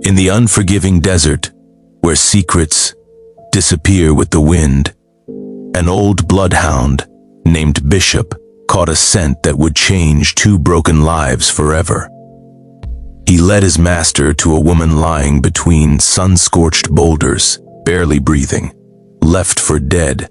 In the unforgiving desert, where secrets disappear with the wind, an old bloodhound named Bishop caught a scent that would change two broken lives forever. He led his master to a woman lying between sun-scorched boulders, barely breathing, left for dead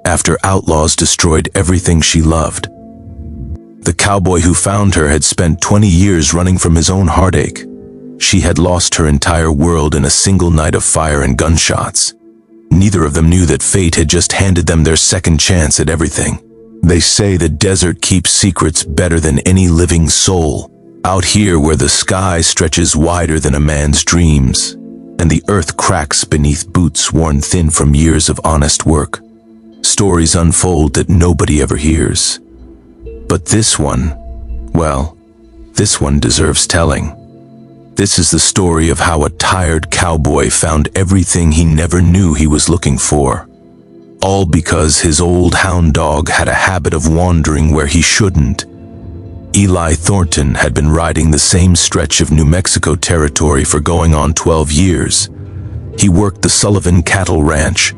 after outlaws destroyed everything she loved. The cowboy who found her had spent 20 years running from his own heartache. She had lost her entire world in a single night of fire and gunshots. Neither of them knew that fate had just handed them their second chance at everything. They say the desert keeps secrets better than any living soul. Out here where the sky stretches wider than a man's dreams, and the earth cracks beneath boots worn thin from years of honest work, stories unfold that nobody ever hears. But this one, well, this one deserves telling. This is the story of how a tired cowboy found everything he never knew he was looking for. All because his old hound dog had a habit of wandering where he shouldn't. Eli Thornton had been riding the same stretch of New Mexico territory for going on 12 years. He worked the Sullivan Cattle Ranch,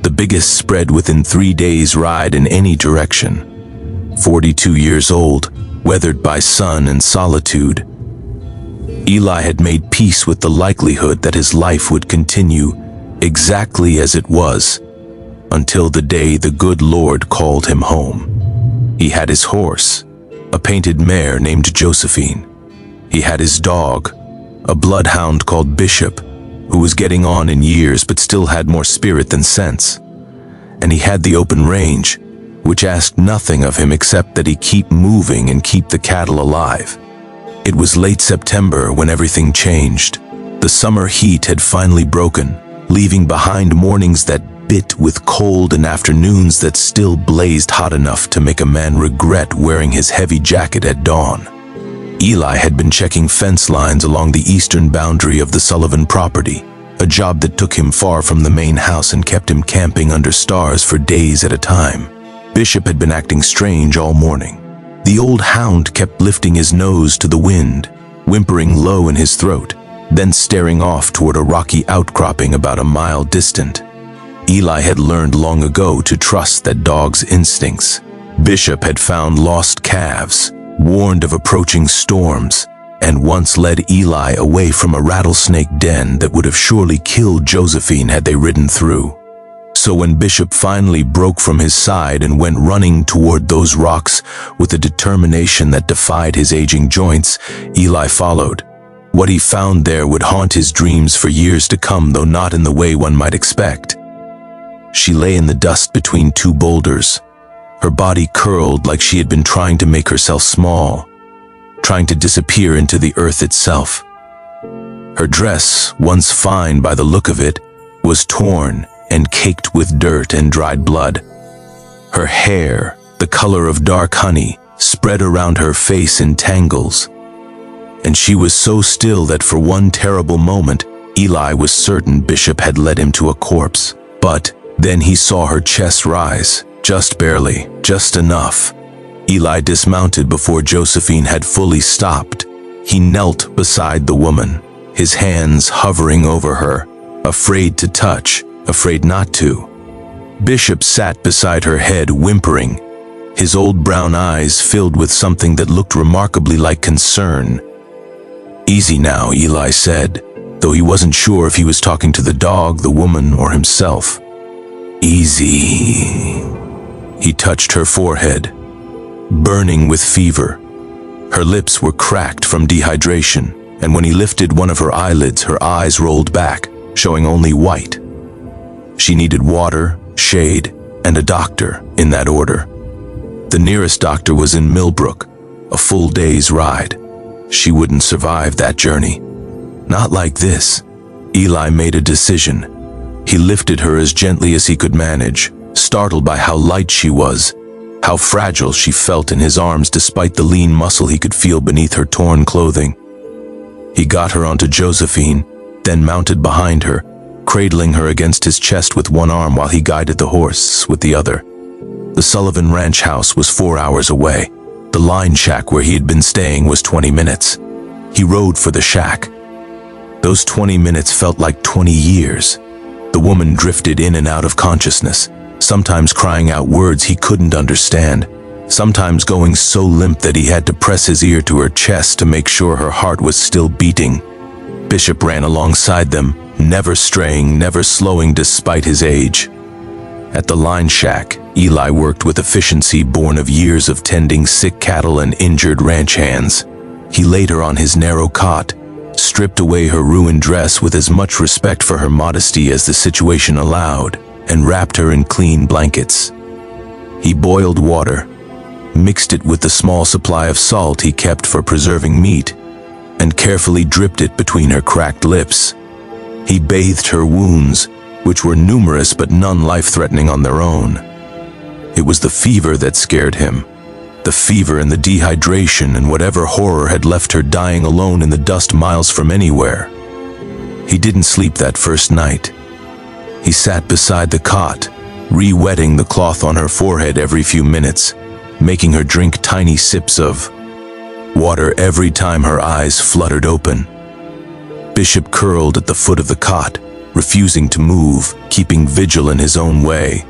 the biggest spread within 3 days' ride in any direction. 42 years old, weathered by sun and solitude, Eli had made peace with the likelihood that his life would continue exactly as it was until the day the good Lord called him home. He had his horse, a painted mare named Josephine. He had his dog, a bloodhound called Bishop, who was getting on in years but still had more spirit than sense. And he had the open range, which asked nothing of him except that he keep moving and keep the cattle alive. It was late September when everything changed. The summer heat had finally broken, leaving behind mornings that bit with cold and afternoons that still blazed hot enough to make a man regret wearing his heavy jacket at dawn. Eli had been checking fence lines along the eastern boundary of the Sullivan property, a job that took him far from the main house and kept him camping under stars for days at a time. Bishop had been acting strange all morning. The old hound kept lifting his nose to the wind, whimpering low in his throat, then staring off toward a rocky outcropping about a mile distant. Eli had learned long ago to trust that dog's instincts. Bishop had found lost calves, warned of approaching storms, and once led Eli away from a rattlesnake den that would have surely killed Josephine had they ridden through. So when Bishop finally broke from his side and went running toward those rocks with a determination that defied his aging joints, Eli followed. What he found there would haunt his dreams for years to come, though not in the way one might expect. She lay in the dust between two boulders, her body curled like she had been trying to make herself small, trying to disappear into the earth itself. Her dress, once fine by the look of it, was torn and caked with dirt and dried blood. Her hair, the color of dark honey, spread around her face in tangles. And she was so still that for one terrible moment, Eli was certain Bishop had led him to a corpse. But then he saw her chest rise, just barely, just enough. Eli dismounted before Josephine had fully stopped. He knelt beside the woman, his hands hovering over her, afraid to touch, afraid not to. Bishop sat beside her head, whimpering, his old brown eyes filled with something that looked remarkably like concern. "Easy now," Eli said, though he wasn't sure if he was talking to the dog, the woman, or himself. "Easy." He touched her forehead, burning with fever. Her lips were cracked from dehydration, and when he lifted one of her eyelids, her eyes rolled back, showing only white. She needed water, shade, and a doctor, in that order. The nearest doctor was in Millbrook, a full day's ride. She wouldn't survive that journey. Not like this. Eli made a decision. He lifted her as gently as he could manage, startled by how light she was, how fragile she felt in his arms despite the lean muscle he could feel beneath her torn clothing. He got her onto Josephine, then mounted behind her, cradling her against his chest with one arm while he guided the horse with the other. The Sullivan Ranch house was 4 hours away. The line shack where he had been staying was 20 minutes. He rode for the shack. Those 20 minutes felt like 20 years. The woman drifted in and out of consciousness, sometimes crying out words he couldn't understand, sometimes going so limp that he had to press his ear to her chest to make sure her heart was still beating. Bishop ran alongside them, never straying, never slowing despite his age. At the line shack, Eli worked with efficiency born of years of tending sick cattle and injured ranch hands. He laid her on his narrow cot, stripped away her ruined dress with as much respect for her modesty as the situation allowed, and wrapped her in clean blankets. He boiled water, mixed it with the small supply of salt he kept for preserving meat, and carefully dripped it between her cracked lips. He bathed her wounds, which were numerous but none life-threatening on their own. It was the fever that scared him. The fever and the dehydration and whatever horror had left her dying alone in the dust miles from anywhere. He didn't sleep that first night. He sat beside the cot, re-wetting the cloth on her forehead every few minutes, making her drink tiny sips of water every time her eyes fluttered open. Bishop curled at the foot of the cot, refusing to move, keeping vigil in his own way.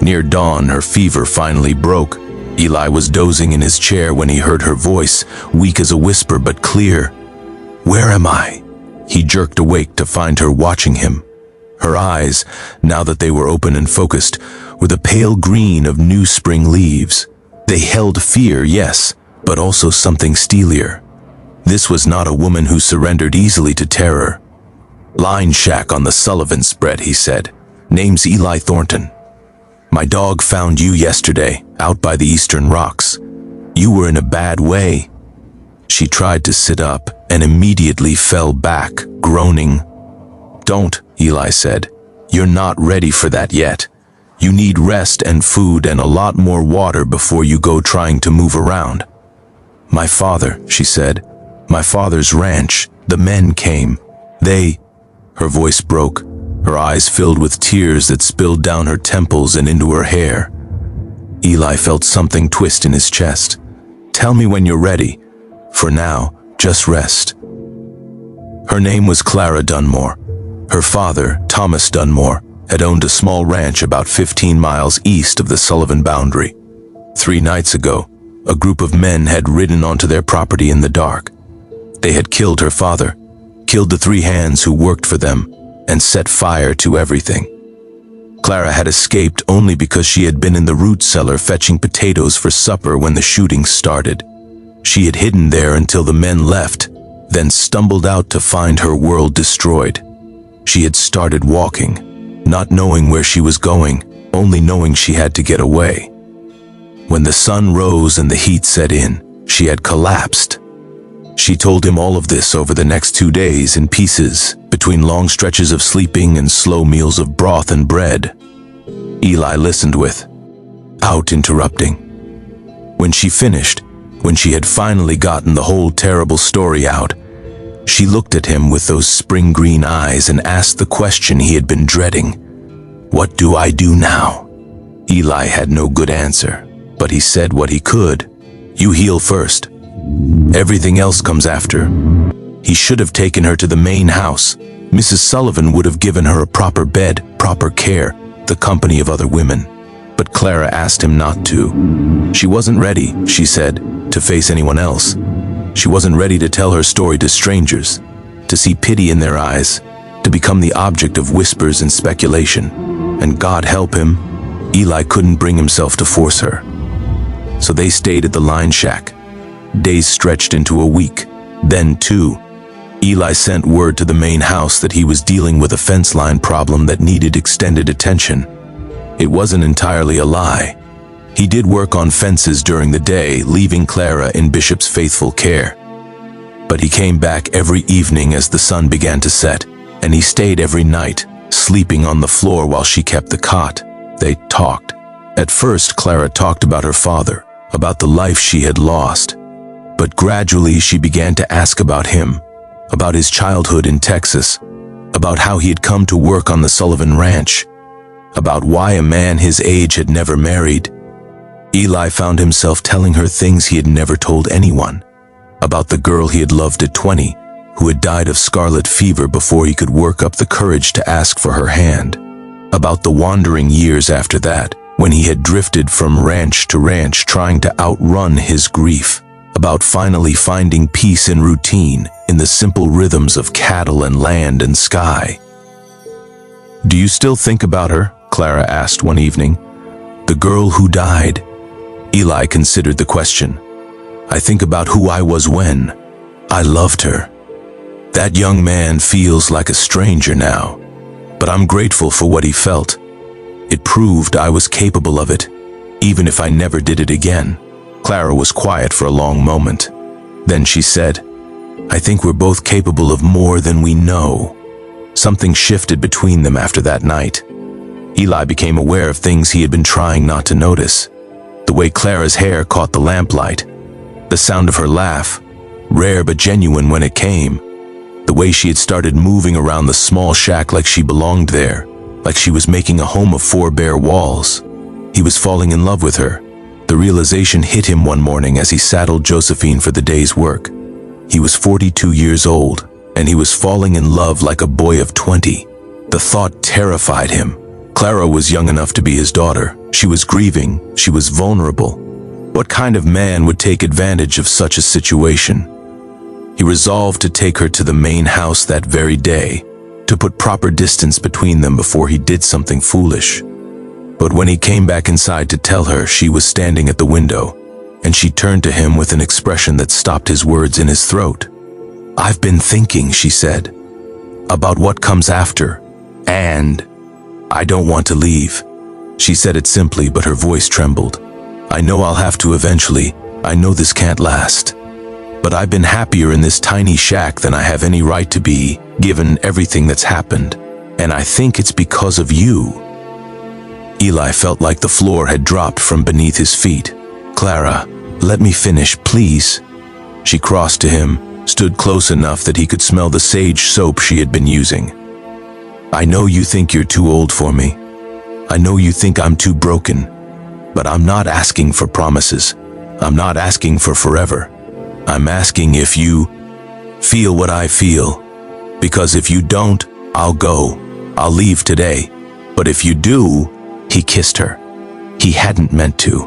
Near dawn, her fever finally broke. Eli was dozing in his chair when he heard her voice, weak as a whisper but clear. "Where am I?" He jerked awake to find her watching him. Her eyes, now that they were open and focused, were the pale green of new spring leaves. They held fear, yes, but also something steelier. This was not a woman who surrendered easily to terror. "Line shack on the Sullivan spread," he said. "Name's Eli Thornton. My dog found you yesterday, out by the eastern rocks. You were in a bad way." She tried to sit up and immediately fell back, groaning. "Don't," Eli said. "You're not ready for that yet. You need rest and food and a lot more water before you go trying to move around." "My father," she said. "My father's ranch. The men came. They—" Her voice broke, her eyes filled with tears that spilled down her temples and into her hair. Eli felt something twist in his chest. "Tell me when you're ready. For now, just rest." Her name was Clara Dunmore. Her father, Thomas Dunmore, had owned a small ranch about 15 miles east of the Sullivan boundary. 3 nights ago, a group of men had ridden onto their property in the dark. They had killed her father, killed the 3 hands who worked for them, and set fire to everything. Clara had escaped only because she had been in the root cellar fetching potatoes for supper when the shooting started. She had hidden there until the men left, then stumbled out to find her world destroyed. She had started walking, not knowing where she was going, only knowing she had to get away. When the sun rose and the heat set in, she had collapsed. She told him all of this over the next 2 days in pieces, between long stretches of sleeping and slow meals of broth and bread. Eli listened without interrupting. When she finished, when she had finally gotten the whole terrible story out, she looked at him with those spring-green eyes and asked the question he had been dreading. "What do I do now?" Eli had no good answer, but he said what he could. "You heal first. Everything else comes after." He should have taken her to the main house. Mrs. Sullivan would have given her a proper bed, proper care, the company of other women. But Clara asked him not to. She wasn't ready, she said, to face anyone else. She wasn't ready to tell her story to strangers, to see pity in their eyes, to become the object of whispers and speculation. And God help him, Eli couldn't bring himself to force her. So they stayed at the line shack. Days stretched into a week, then 2. Eli sent word to the main house that he was dealing with a fence line problem that needed extended attention. It wasn't entirely a lie. He did work on fences during the day, leaving Clara in Bishop's faithful care. But he came back every evening as the sun began to set, and he stayed every night, sleeping on the floor while she kept the cot. They talked. At first, Clara talked about her father, about the life she had lost. But gradually she began to ask about him, about his childhood in Texas, about how he had come to work on the Sullivan Ranch, about why a man his age had never married. Eli found himself telling her things he had never told anyone, about the girl he had loved at 20, who had died of scarlet fever before he could work up the courage to ask for her hand. About the wandering years after that, when he had drifted from ranch to ranch trying to outrun his grief. About finally finding peace in routine, in the simple rhythms of cattle and land and sky. "Do you still think about her?" Clara asked one evening. "The girl who died?" Eli considered the question. "I think about who I was when. I loved her. That young man feels like a stranger now, but I'm grateful for what he felt. It proved I was capable of it, even if I never did it again." Clara was quiet for a long moment. Then she said, "I think we're both capable of more than we know." Something shifted between them after that night. Eli became aware of things he had been trying not to notice. The way Clara's hair caught the lamplight, the sound of her laugh, rare but genuine when it came, the way she had started moving around the small shack like she belonged there, like she was making a home of 4 bare walls. He was falling in love with her. The realization hit him one morning as he saddled Josephine for the day's work. He was 42 years old, and he was falling in love like a boy of 20. The thought terrified him. Clara was young enough to be his daughter. She was grieving. She was vulnerable. What kind of man would take advantage of such a situation? He resolved to take her to the main house that very day, to put proper distance between them before he did something foolish. But when he came back inside to tell her, she was standing at the window, and she turned to him with an expression that stopped his words in his throat. "I've been thinking," she said, "about what comes after, and I don't want to leave." She said it simply, but her voice trembled. "I know I'll have to eventually. I know this can't last. But I've been happier in this tiny shack than I have any right to be, given everything that's happened. And I think it's because of you." Eli felt like the floor had dropped from beneath his feet. "Clara, let me finish, please." She crossed to him, stood close enough that he could smell the sage soap she had been using. "I know you think you're too old for me. I know you think I'm too broken. But I'm not asking for promises. I'm not asking for forever. I'm asking if you feel what I feel. Because if you don't, I'll go. I'll leave today. But if you do..." He kissed her. He hadn't meant to.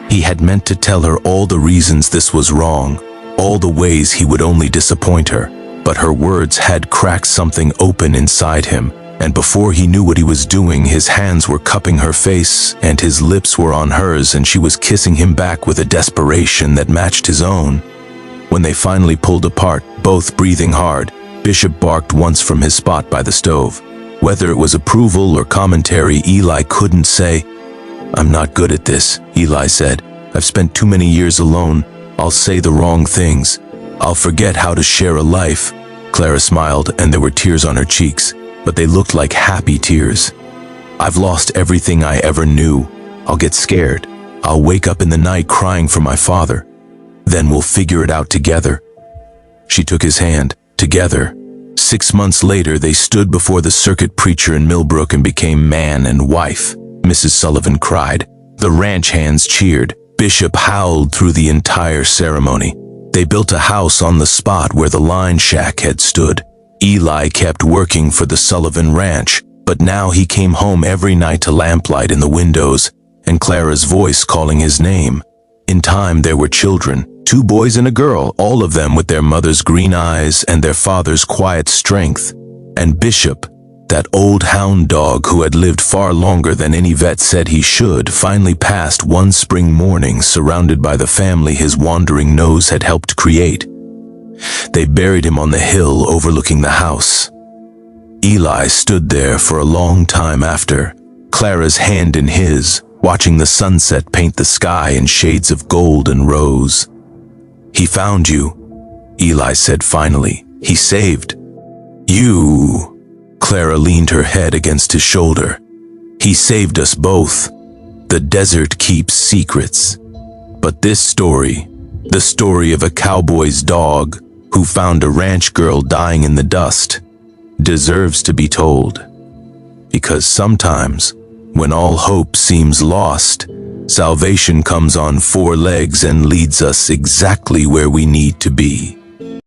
He had meant to tell her all the reasons this was wrong, all the ways he would only disappoint her. But her words had cracked something open inside him, and before he knew what he was doing, his hands were cupping her face, and his lips were on hers, and she was kissing him back with a desperation that matched his own. When they finally pulled apart, both breathing hard, Bishop barked once from his spot by the stove. Whether it was approval or commentary, Eli couldn't say. "I'm not good at this," Eli said. "I've spent too many years alone. I'll say the wrong things. I'll forget how to share a life." Clara smiled, and there were tears on her cheeks, but they looked like happy tears. "I've lost everything I ever knew. I'll get scared. I'll wake up in the night crying for my father. Then we'll figure it out together." She took his hand. Together. 6 months later, they stood before the circuit preacher in Millbrook and became man and wife. Mrs. Sullivan cried. The ranch hands cheered. Bishop howled through the entire ceremony. They built a house on the spot where the line shack had stood. Eli kept working for the Sullivan Ranch, but now he came home every night to lamplight in the windows, and Clara's voice calling his name. In time there were children, 2 boys and a girl, all of them with their mother's green eyes and their father's quiet strength. And Bishop, that old hound dog who had lived far longer than any vet said he should, finally passed one spring morning surrounded by the family his wandering nose had helped create. They buried him on the hill overlooking the house. Eli stood there for a long time after, Clara's hand in his, watching the sunset paint the sky in shades of gold and rose. "He found you," Eli said finally. "He saved you." Clara leaned her head against his shoulder. "He saved us both. The desert keeps secrets. But this story, the story of a cowboy's dog who found a ranch girl dying in the dust, deserves to be told. Because sometimes, when all hope seems lost, salvation comes on 4 legs and leads us exactly where we need to be."